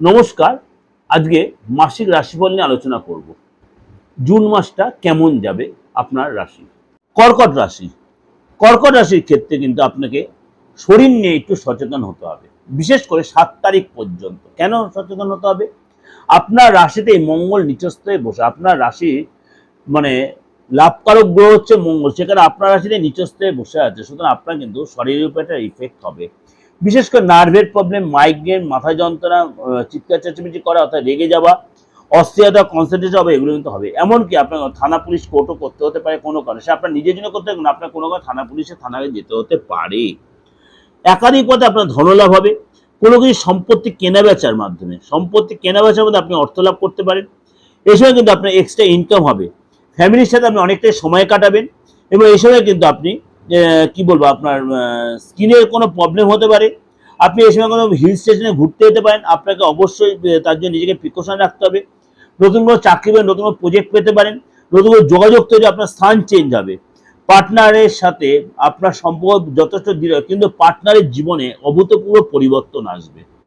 নমস্কার। আজকে মাসিক রাশিফল নিয়ে আলোচনা করব। জুন মাসটা কেমন যাবে আপনার রাশি। কর্কট রাশি। কর্কট রাশির ক্ষেত্রে কিন্তু আপনাকে শরীর নিয়ে একটু সচেতন হতে হবে। বিশেষ করে ৭ তারিখ পর্যন্ত। কেন সচেতন হতে হবে? আপনার রাশিতে মঙ্গল নিচস্থ হয়ে বসে। আপনার রাশি মানে লাভকারক গ্রহ হচ্ছে মঙ্গল, সেখানে আপনার রাশিতে নিচস্থ হয়ে বসে আছে। সুতরাং আপনার কিন্তু শরীরের উপর একটা ইফেক্ট হবে। বিশেষ করে নার্ভের প্রবলেম, মাইগ্রেন, মাথা যন্ত্রণা, চিৎকার চেঁচামেচি করা অর্থাৎ রেগে যাওয়া, অস্থিরতা, কনসেন্ট্রেশন হবে, এগুলো কিন্তু হবে। এমনকি আপনার থানা পুলিশ কোর্টও করতে হতে পারে কোনো কারণে। সে আপনার নিজের জন্য করতে হবে না, আপনার কোনো কারণে থানা পুলিশে থানায় যেতে হতে পারে। একাধিক পথে আপনার ধনলাভ হবে। কোনো কিছু সম্পত্তি কেনাবেচার মাধ্যমে, সম্পত্তি কেনাবেচার মধ্যে আপনি অর্থ লাভ করতে পারেন। এই সময় কিন্তু আপনার এক্সট্রা ইনকাম হবে। ফ্যামিলির সাথে আপনি অনেকটাই সময় কাটাবেন এবং এই সময় কিন্তু আপনি কি বলবো, আপনার স্কিনের কোনো প্রবলেম হতে পারে। আপনি এই সময় কোনো হিল স্টেশনে ঘুরতে যেতে পারেন। আপনাকে অবশ্যই তার জন্য নিজেকে প্রিকশন রাখতে হবে। নতুন কোনো চাকরি পেয়ে নতুন কোনো প্রজেক্ট পেতে পারেন। নতুন কোনো যোগাযোগ তৈরি, আপনার স্থান চেঞ্জ হবে। পার্টনারের সাথে আপনার সম্পর্ক যথেষ্ট দৃঢ়, কিন্তু পার্টনারের জীবনে অভূতপূর্ব পরিবর্তন আসবে।